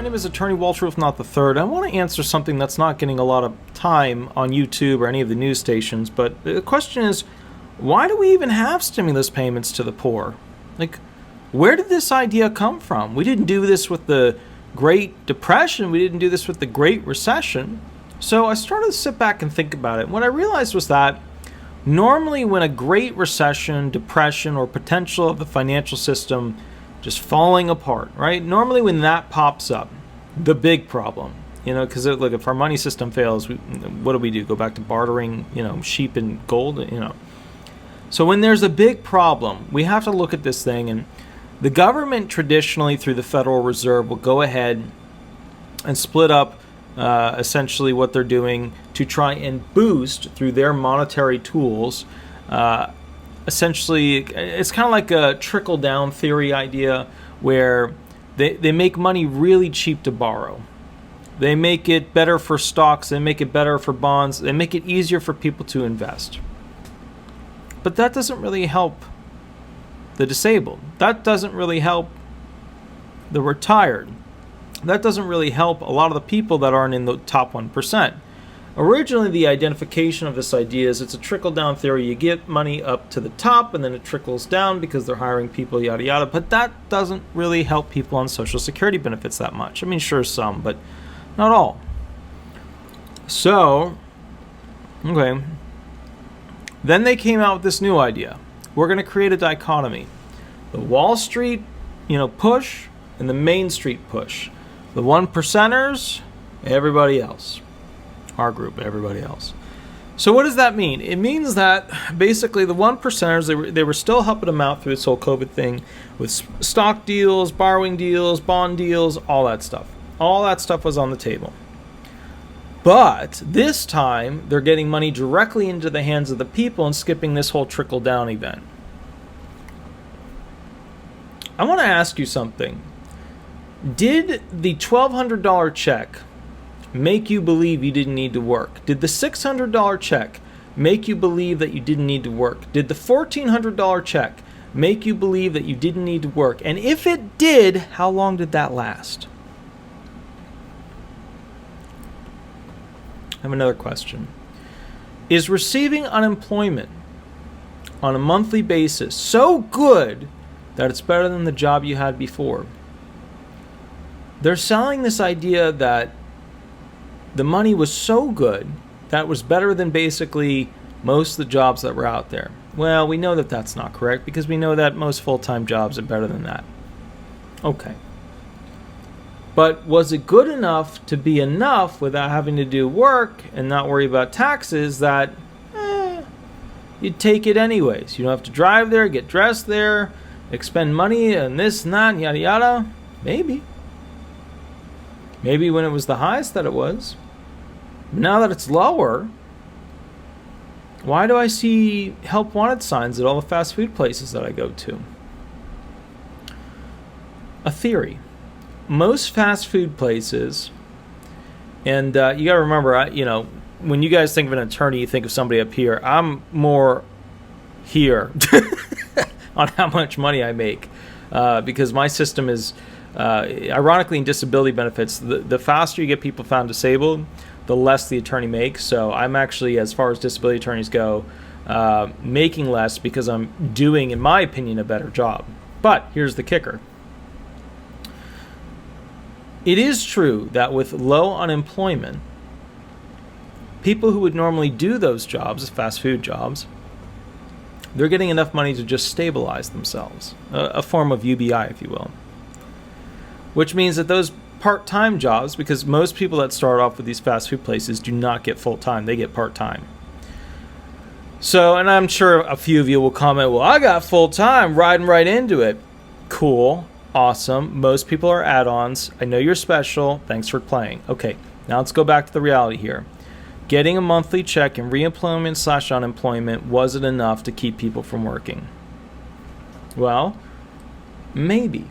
name is Attorney Walter Not the Third. I want to answer something that's not getting a lot of time on YouTube or any of the news stations, but the question is, why do we even have stimulus payments to the poor? Like, where did this idea come from? We didn't do this with the Great Depression. We didn't do this with the Great Recession. So I started to sit back and think about it. And what I realized was that normally when a Great Recession, depression, or potential of the financial system just falling apart, right? Normally when that pops up, the big problem, because look, if our money system fails, what do? Go back to bartering, sheep and gold, So when there's a big problem, we have to look at this thing, and the government traditionally through the Federal Reserve will go ahead and split up essentially what they're doing to try and boost through their monetary tools. Essentially, it's kind of like a trickle-down theory idea where they make money really cheap to borrow. They make it better for stocks. They make it better for bonds. They make it easier for people to invest. But that doesn't really help the disabled. That doesn't really help the retired. That doesn't really help a lot of the people that aren't in the top 1%. Originally, the identification of this idea is it's a trickle-down theory. You get money up to the top, and then it trickles down because they're hiring people, yada, yada. But that doesn't really help people on Social Security benefits that much. I mean, sure, some, but not all. So, okay. Then they came out with this new idea. We're going to create a dichotomy. The Wall Street, push, and the Main Street push. The 1%ers, everybody else. Our group, everybody else. So what does that mean? It means that basically the 1%ers, they were still helping them out through this whole COVID thing with stock deals, borrowing deals, bond deals, all that stuff. All that stuff was on the table. But this time, they're getting money directly into the hands of the people and skipping this whole trickle-down event. I want to ask you something. Did the $1,200 check make you believe you didn't need to work? Did the $600 check make you believe that you didn't need to work? Did the $1,400 check make you believe that you didn't need to work? And if it did, how long did that last? I have another question. Is receiving unemployment on a monthly basis so good that it's better than the job you had before? They're selling this idea that the money was so good that it was better than basically most of the jobs that were out there. Well, we know that that's not correct because we know that most full-time jobs are better than that. Okay. But was it good enough to be enough without having to do work and not worry about taxes that you'd take it anyways? You don't have to drive there, get dressed there, expend money and this and that and yada yada. Maybe. Maybe when it was the highest that it was. Now that it's lower, why do I see help wanted signs at all the fast food places that I go to? A theory. Most fast food places, and you got to remember, when you guys think of an attorney, you think of somebody up here. I'm more here on how much money I make because my system is, ironically, in disability benefits, the faster you get people found disabled, the less the attorney makes. So I'm actually, as far as disability attorneys go, making less because I'm doing, in my opinion, a better job. But here's the kicker. It is true that with low unemployment, people who would normally do those jobs, fast food jobs, they're getting enough money to just stabilize themselves, a form of UBI, if you will. Which means that those part-time jobs, because most people that start off with these fast food places do not get full-time, they get part-time. So, and I'm sure a few of you will comment, well, I got full-time, riding right into it. Cool. Awesome. Most people are add-ons. I know you're special. Thanks for playing. Okay, now let's go back to the reality here. Getting a monthly check in reemployment/unemployment wasn't enough to keep people from working. Well, maybe.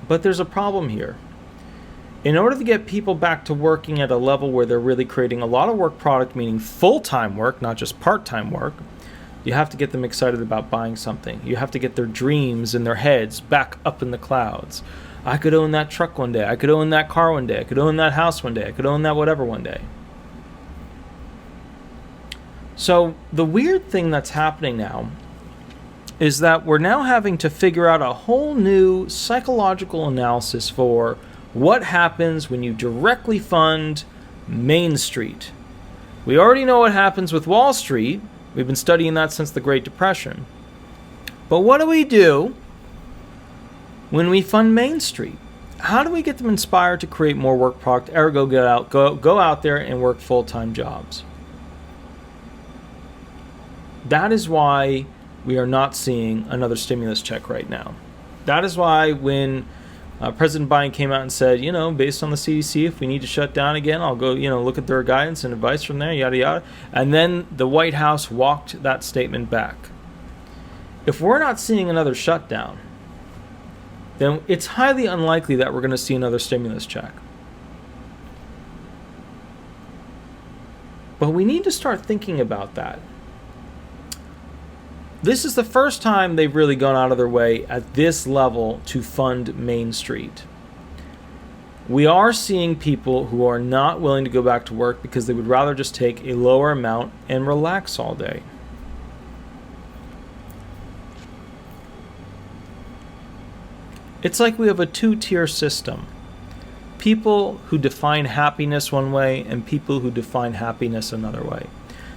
But there's a problem here. In order to get people back to working at a level where they're really creating a lot of work product, meaning full-time work, not just part-time work, you have to get them excited about buying something. You have to get their dreams in their heads back up in the clouds. I could own that truck one day. I could own that car one day. I could own that house one day. I could own that whatever one day. So the weird thing that's happening now is that we're now having to figure out a whole new psychological analysis for what happens when you directly fund Main Street. We already know what happens with Wall Street. We've been studying that since the Great Depression. But what do we do when we fund Main Street? How do we get them inspired to create more work product, ergo go out there and work full-time jobs? That is why we are not seeing another stimulus check right now. That is why when President Biden came out and said, based on the CDC, if we need to shut down again, I'll go, look at their guidance and advice from there, yada, yada. And then the White House walked that statement back. If we're not seeing another shutdown, then it's highly unlikely that we're going to see another stimulus check. But we need to start thinking about that. This is the first time they've really gone out of their way at this level to fund Main Street. We are seeing people who are not willing to go back to work because they would rather just take a lower amount and relax all day. It's like we have a two-tier system. People who define happiness one way and people who define happiness another way.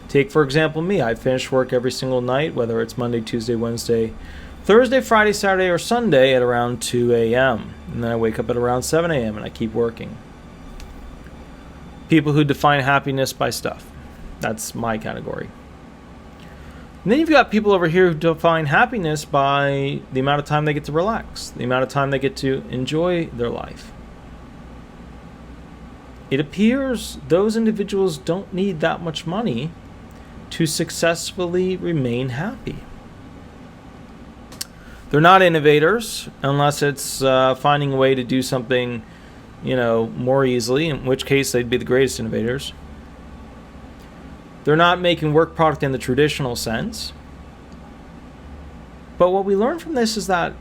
Take, for example, me. I finish work every single night, whether it's Monday, Tuesday, Wednesday, Thursday, Friday, Saturday, or Sunday at around 2 a.m. And then I wake up at around 7 a.m. and I keep working. People who define happiness by stuff. That's my category. And then you've got people over here who define happiness by the amount of time they get to relax, the amount of time they get to enjoy their life. It appears those individuals don't need that much money to successfully remain happy. They're not innovators unless it's finding a way to do something, more easily, in which case they'd be the greatest innovators. They're not making work product in the traditional sense. But what we learn from this is that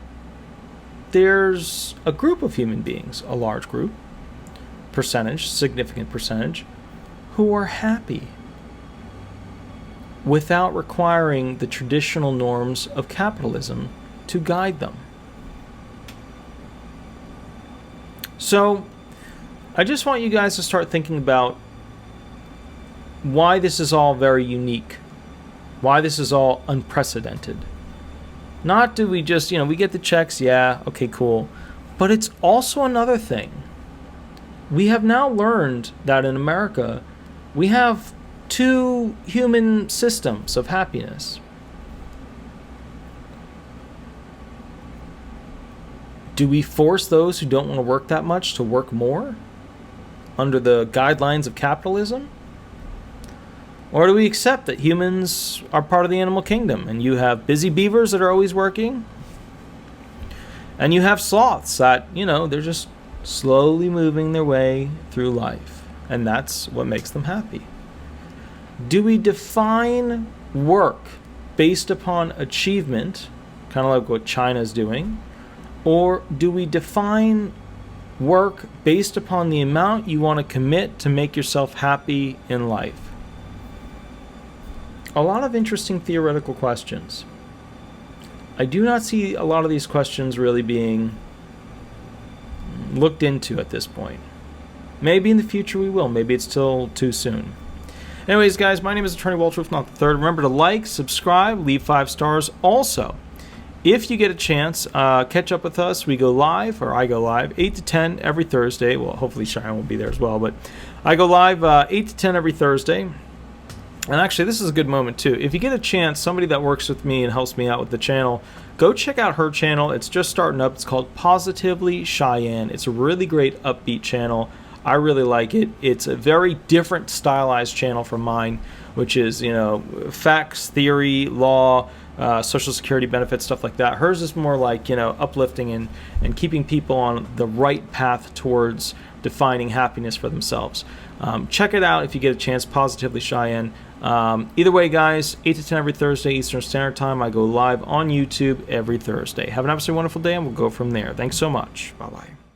there's a group of human beings, a large group, significant percentage, who are happy without requiring the traditional norms of capitalism to guide them. So, I just want you guys to start thinking about why this is all very unique, why this is all unprecedented. Not do we just, we get the checks, yeah, okay, cool. But it's also another thing. We have now learned that in America, we have two human systems of happiness. Do we force those who don't want to work that much to work more under the guidelines of capitalism? Or do we accept that humans are part of the animal kingdom and you have busy beavers that are always working? And you have sloths that, they're just slowly moving their way through life. And that's what makes them happy. Do we define work based upon achievement, kind of like what China's doing? Or do we define work based upon the amount you want to commit to make yourself happy in life? A lot of interesting theoretical questions. I do not see a lot of these questions really being looked into at this point. Maybe in the future we will. Maybe it's still too soon. Anyways, guys, my name is Attorney Walter, if not the third. Remember to like, subscribe, leave 5 stars. Also, if you get a chance, catch up with us. We go live, or I go live, 8 to 10 every Thursday. Well, hopefully Cheyenne will be there as well, but I go live 8 to 10 every Thursday. And actually, this is a good moment, too. If you get a chance, somebody that works with me and helps me out with the channel, go check out her channel. It's just starting up. It's called Positively Cheyenne. It's a really great upbeat channel. I really like it. It's a very different stylized channel from mine, which is, facts, theory, law, Social Security benefits, stuff like that. Hers is more like, uplifting and keeping people on the right path towards defining happiness for themselves. Check it out if you get a chance. Positively Cheyenne. Either way, guys, 8 to 10 every Thursday Eastern Standard Time. I go live on YouTube every Thursday. Have an absolutely wonderful day, and we'll go from there. Thanks so much. Bye-bye.